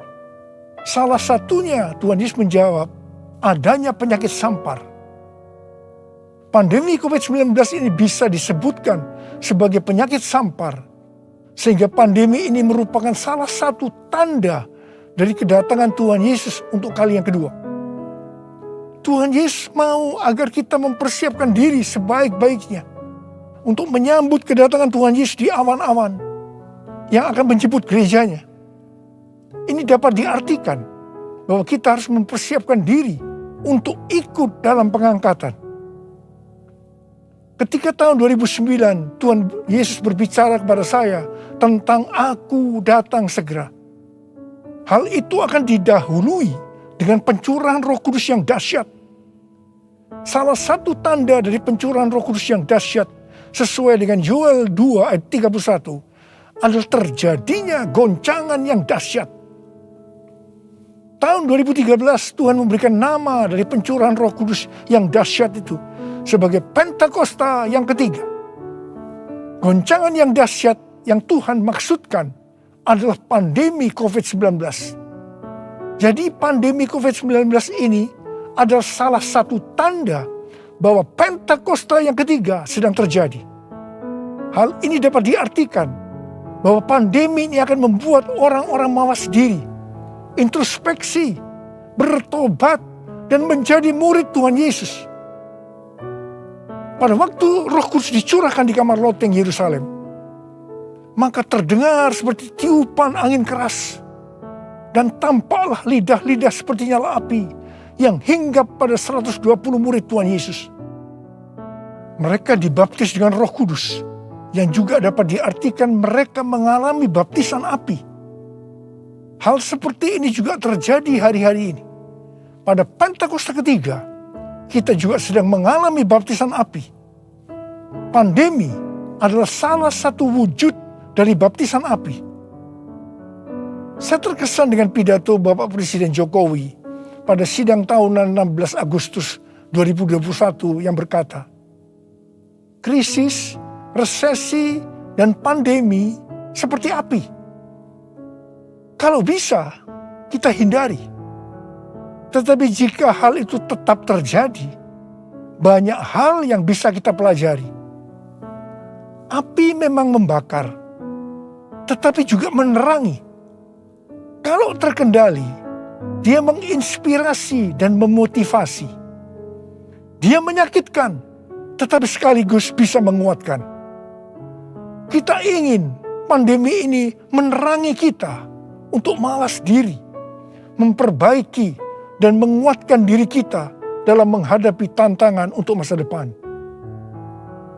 salah satunya Tuhan Yesus menjawab, adanya penyakit sampar. Pandemi COVID-19 ini bisa disebutkan sebagai penyakit sampar, sehingga pandemi ini merupakan salah satu tanda dari kedatangan Tuhan Yesus untuk kali yang kedua. Tuhan Yesus mau agar kita mempersiapkan diri sebaik-baiknya untuk menyambut kedatangan Tuhan Yesus di awan-awan yang akan menjemput gerejanya. Ini dapat diartikan bahwa kita harus mempersiapkan diri untuk ikut dalam pengangkatan. Ketika tahun 2009 Tuhan Yesus berbicara kepada saya tentang aku datang segera, hal itu akan didahului dengan pencurahan Roh Kudus yang dahsyat. Salah satu tanda dari pencurahan Roh Kudus yang dahsyat sesuai dengan Yoel 2 ayat 31 adalah terjadinya goncangan yang dahsyat. Tahun 2013 Tuhan memberikan nama dari pencurahan Roh Kudus yang dahsyat itu sebagai Pentakosta yang ketiga. Goncangan yang dahsyat yang Tuhan maksudkan adalah pandemi COVID-19. Jadi pandemi COVID-19 ini adalah salah satu tanda bahwa Pentakosta yang ketiga sedang terjadi. Hal ini dapat diartikan bahwa pandemi ini akan membuat orang-orang mawas diri, introspeksi, bertobat, dan menjadi murid Tuhan Yesus. Pada waktu Roh Kudus dicurahkan di kamar loteng Yerusalem, maka terdengar seperti tiupan angin keras, dan tampaklah lidah-lidah seperti nyala api yang hinggap pada 120 murid Tuhan Yesus. Mereka dibaptis dengan Roh Kudus, yang juga dapat diartikan mereka mengalami baptisan api. Hal seperti ini juga terjadi hari-hari ini. Pada Pentakosta ketiga, kita juga sedang mengalami baptisan api. Pandemi adalah salah satu wujud dari baptisan api. Saya terkesan dengan pidato Bapak Presiden Jokowi pada sidang tahunan 16 Agustus 2021 yang berkata, krisis, resesi, dan pandemi seperti api. Kalau bisa, kita hindari. Tetapi jika hal itu tetap terjadi, banyak hal yang bisa kita pelajari. Api memang membakar, tetapi juga menerangi. Kalau terkendali, dia menginspirasi dan memotivasi. Dia menyakitkan, tetapi sekaligus bisa menguatkan. Kita ingin pandemi ini menerangi kita untuk mawas diri, memperbaiki dan menguatkan diri kita dalam menghadapi tantangan untuk masa depan.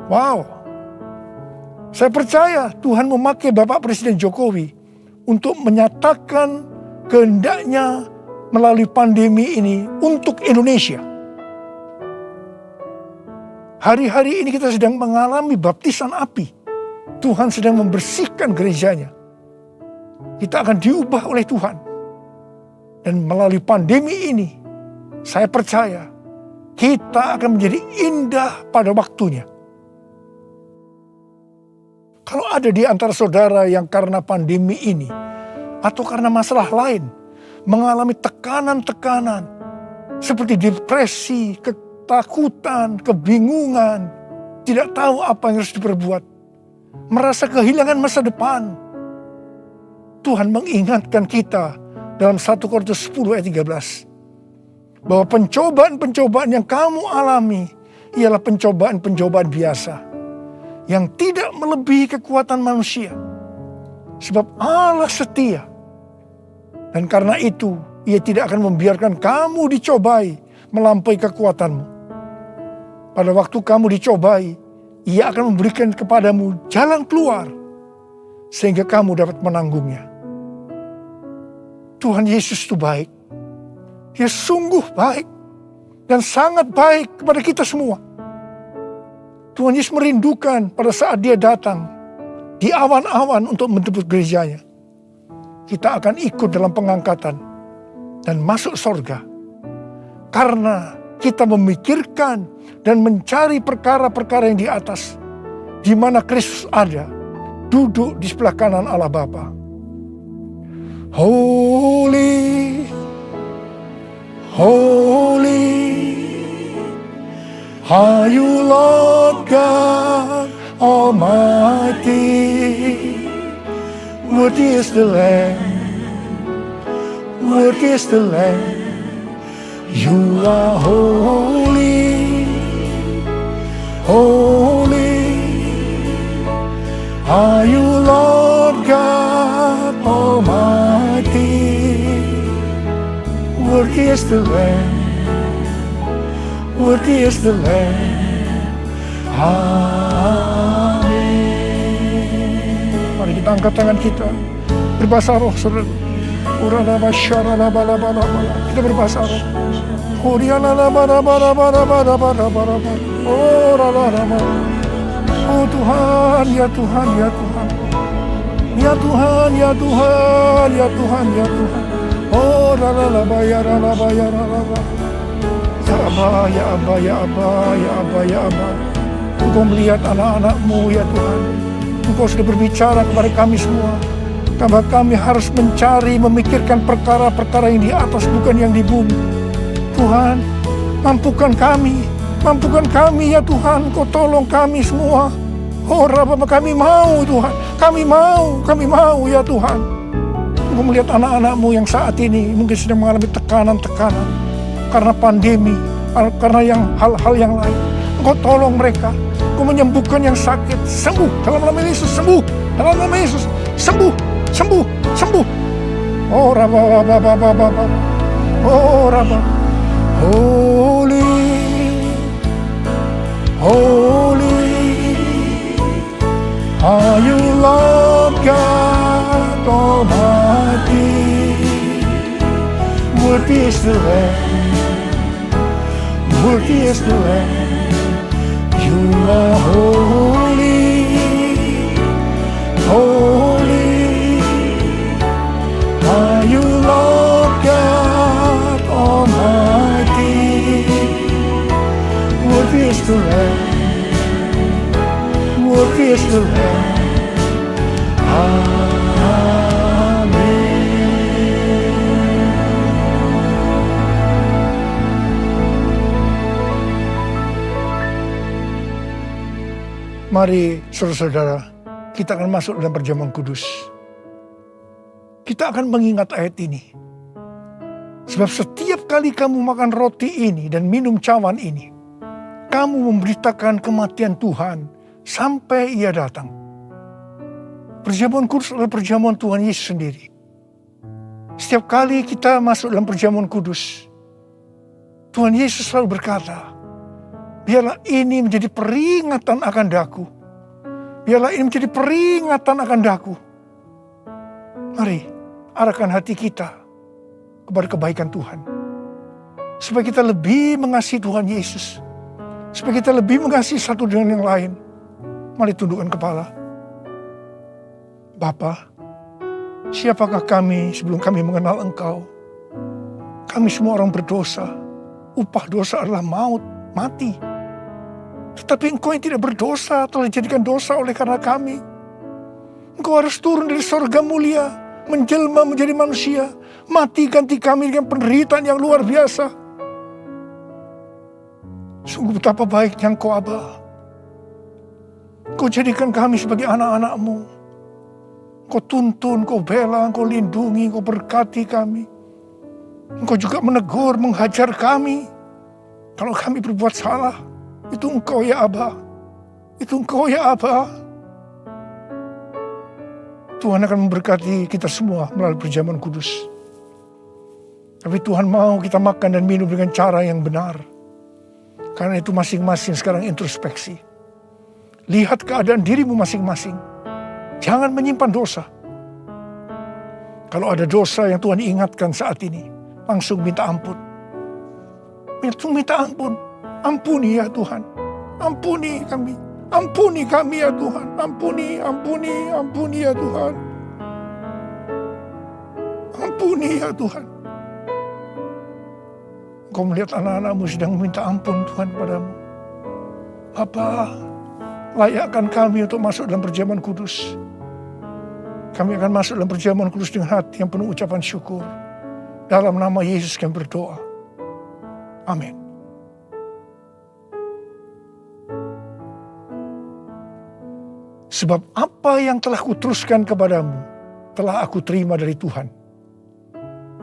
Wow, saya percaya Tuhan memakai Bapak Presiden Jokowi untuk menyatakan kehendaknya melalui pandemi ini untuk Indonesia. Hari-hari ini kita sedang mengalami baptisan api. Tuhan sedang membersihkan gerejanya. Kita akan diubah oleh Tuhan. Dan melalui pandemi ini, saya percaya kita akan menjadi indah pada waktunya. Kalau ada di antara saudara yang karena pandemi ini atau karena masalah lain mengalami tekanan-tekanan seperti depresi, ketakutan, kebingungan, tidak tahu apa yang harus diperbuat, merasa kehilangan masa depan, Tuhan mengingatkan kita dalam 1 Korintus 10 ayat 13 bahwa pencobaan-pencobaan yang kamu alami ialah pencobaan-pencobaan biasa yang tidak melebihi kekuatan manusia. Sebab Allah setia. Dan karena itu, Ia tidak akan membiarkan kamu dicobai melampaui kekuatanmu. Pada waktu kamu dicobai, Ia akan memberikan kepadamu jalan keluar, sehingga kamu dapat menanggungnya. Tuhan Yesus itu baik. Dia sungguh baik dan sangat baik kepada kita semua. Tuhan Yesus merindukan pada saat Dia datang di awan-awan untuk menjemput gerejanya. Kita akan ikut dalam pengangkatan dan masuk sorga. Karena kita memikirkan dan mencari perkara-perkara yang di atas, di mana Kristus ada, duduk di sebelah kanan Allah Bapa. Holy, holy, are you Lord God Almighty? Worthy is the Lamb, worthy is the Lamb. You are holy, holy, are you Lord God Almighty? Worthy is the Lamb, worthy is the Lamb. Amen. Mari kita angkat tangan kita, berbahasa roh, saudara. Kita berbahasa roh. Oh Tuhan, ya Tuhan, ya Tuhan, ya Tuhan, ya Tuhan, ya Tuhan, ya Tuhan. Oh ya Abba, ya Abba, ya Abba, ya Abba, ya Abba. Engkau melihat anak-anak-Mu ya Tuhan. Engkau sudah berbicara kepada kami semua, bahwa kami harus mencari, memikirkan perkara-perkara yang di atas, bukan yang di bumi. Tuhan, mampukan kami ya Tuhan. Kau tolong kami semua. Oh Rabbah, kami mau Tuhan, kami mau ya Tuhan. Engkau melihat anak-anak-Mu yang saat ini mungkin sedang mengalami tekanan-tekanan karena pandemi, karena hal-hal yang lain. Engkau tolong mereka, Engkau menyembuhkan yang sakit, sembuh dalam nama Yesus, sembuh dalam nama Yesus, sembuh. Oh Rabbah, oh Rabbah. Holy, holy, are you Lord God Almighty? Worthy is the Lamb, worthy is the Lamb. You are holy, holy, are you Lord God Almighty? Worthy is the Lamb, worthy is the Lamb. Mari saudara-saudara, kita akan masuk dalam perjamuan kudus. Kita akan mengingat ayat ini. Sebab setiap kali kamu makan roti ini dan minum cawan ini, kamu memberitakan kematian Tuhan sampai Ia datang. Perjamuan kudus adalah perjamuan Tuhan Yesus sendiri. Setiap kali kita masuk dalam perjamuan kudus, Tuhan Yesus selalu berkata, biarlah ini menjadi peringatan akan daku. Biarlah ini menjadi peringatan akan daku. Mari, arahkan hati kita kepada kebaikan Tuhan. Supaya kita lebih mengasihi Tuhan Yesus. Supaya kita lebih mengasihi satu dengan yang lain. Mari tundukkan kepala. Bapa, siapakah kami sebelum kami mengenal Engkau? Kami semua orang berdosa. Upah dosa adalah maut, mati. Tetapi Engkau yang tidak berdosa telah dijadikan dosa oleh karena kami. Engkau harus turun dari sorga mulia, menjelma menjadi manusia, mati ganti kami dengan penderitaan yang luar biasa. Sungguh betapa baiknya Engkau, Aba. Engkau jadikan kami sebagai anak-anak-Mu. Engkau tuntun, Engkau bela, Engkau lindungi, Engkau berkati kami. Engkau juga menegur, menghajar kami. Kalau kami berbuat salah, itu Engkau ya Aba. Itu Engkau ya Aba. Tuhan akan memberkati kita semua melalui perjamuan kudus. Tapi Tuhan mau kita makan dan minum dengan cara yang benar. Karena itu masing-masing sekarang introspeksi. Lihat keadaan dirimu masing-masing. Jangan menyimpan dosa. Kalau ada dosa yang Tuhan ingatkan saat ini, langsung minta ampun. Langsung minta ampun. Ampuni ya Tuhan. Ampuni kami. Ampuni kami ya Tuhan. Ampuni ya Tuhan. Ampuni ya Tuhan. Engkau melihat anak-anakmu sedang meminta ampun Tuhan padamu. Bapa, layakkan kami untuk masuk dalam perjamuan kudus. Kami akan masuk dalam perjamuan kudus dengan hati yang penuh ucapan syukur. Dalam nama Yesus kami berdoa. Amin. Sebab apa yang telah kuteruskan kepadamu, telah aku terima dari Tuhan.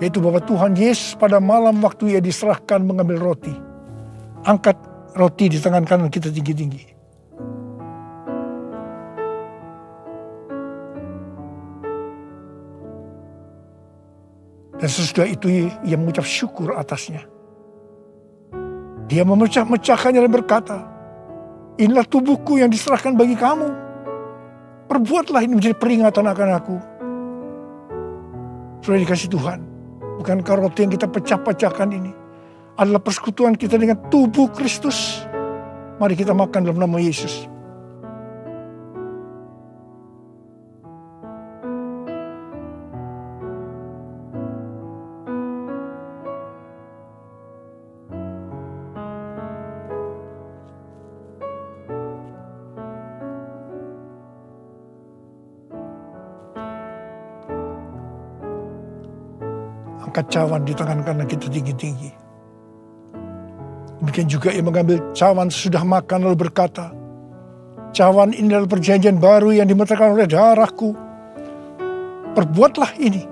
Yaitu bahwa Tuhan Yesus pada malam waktu ia diserahkan mengambil roti. Angkat roti di tangan kanan kita tinggi-tinggi. Dan sesudah itu ia mengucap syukur atasnya. Dia memecah-mecahkannya dan berkata, inilah tubuhku yang diserahkan bagi kamu. Perbuatlah ini menjadi peringatan akan aku. Sudah dikasih Tuhan. Bukankah roti yang kita pecah-pecahkan ini adalah persekutuan kita dengan tubuh Kristus. Mari kita makan dalam nama Yesus. Angkat cawan di tangan kanan kita tinggi-tinggi. Demikian juga ia mengambil cawan sesudah makan lalu berkata, cawan ini adalah perjanjian baru yang dimeterkan oleh darahku. Perbuatlah ini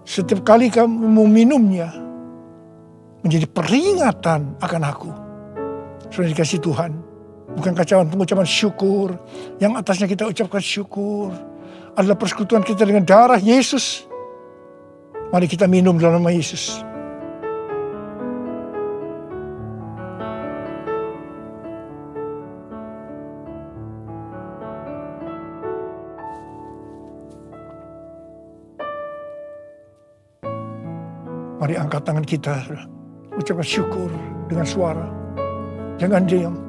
setiap kali kamu meminumnya menjadi peringatan akan aku. Sudah dikasih Tuhan. Bukankah cawan pengucapan syukur yang atasnya kita ucapkan syukur adalah persekutuan kita dengan darah Yesus. Mari kita minum dalam nama Yesus. Mari angkat tangan kita, ucapkan syukur dengan suara. Jangan diam.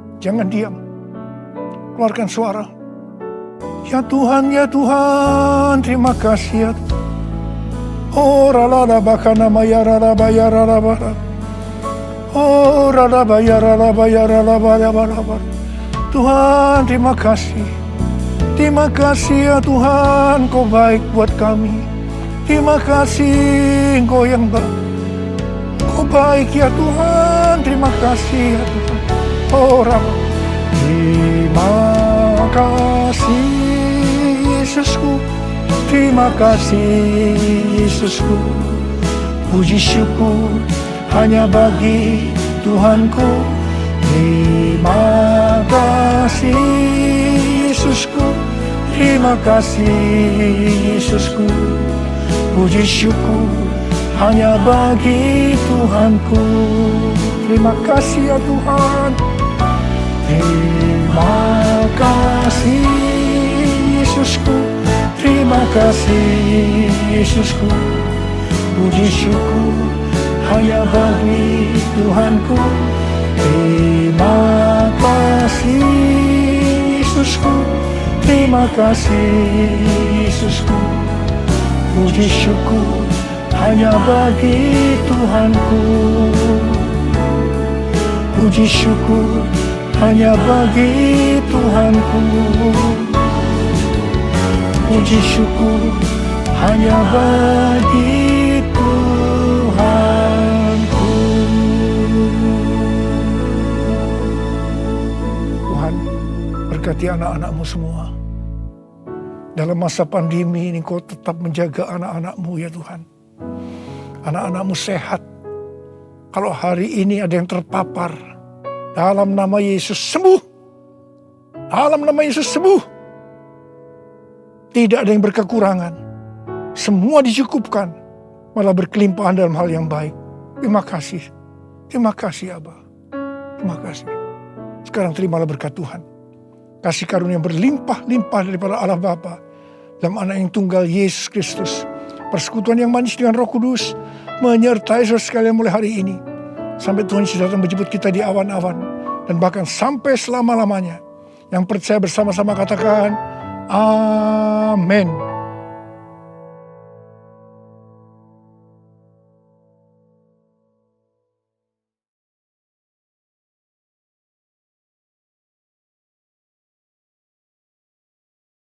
Keluarkan suara. Ya Tuhan, terima kasih ya Tuhan. Oh rala bakana mayara bayara bara. Oh rala bayara bara. Tuhan terima kasih. Terima kasih ya Tuhan, Kau baik buat kami. Terima kasih Engkau yang baik. Kau baik ya Tuhan, terima kasih ya Tuhan. Oh rala. Terima kasih Yesusku. Terima kasih Yesusku, puji syukur hanya bagi Tuhanku. Terima kasih Yesusku, terima kasih Yesusku, puji syukur hanya bagi Tuhanku. Terima kasih ya Tuhan. Terima kasih Yesusku, terima kasih Yesusku, puji syukur hanya bagi Tuhanku. Terima kasih Yesusku, terima kasih Yesusku, puji syukur hanya bagi Tuhanku. Puji syukur hanya bagi Tuhanku. Puji syukur hanya bagi Tuhanku. Tuhan, berkati anak-anak-Mu semua. Dalam masa pandemi ini Kau tetap menjaga anak-anak-Mu ya Tuhan. Anak-anak-Mu sehat. Kalau hari ini ada yang terpapar, dalam nama Yesus sembuh. Dalam nama Yesus sembuh. Tidak ada yang berkekurangan. Semua dicukupkan. Malah berkelimpahan dalam hal yang baik. Terima kasih. Terima kasih Abah. Terima kasih. Sekarang terimalah berkat Tuhan. Kasih karunia berlimpah-limpah daripada Allah Bapa dalam anak yang tunggal Yesus Kristus. Persekutuan yang manis dengan Roh Kudus menyertai saudara sekalian mulai hari ini. Sampai Tuhan Yesus datang menjemput kita di awan-awan. Dan bahkan sampai selama-lamanya. Yang percaya bersama-sama katakan, Amin.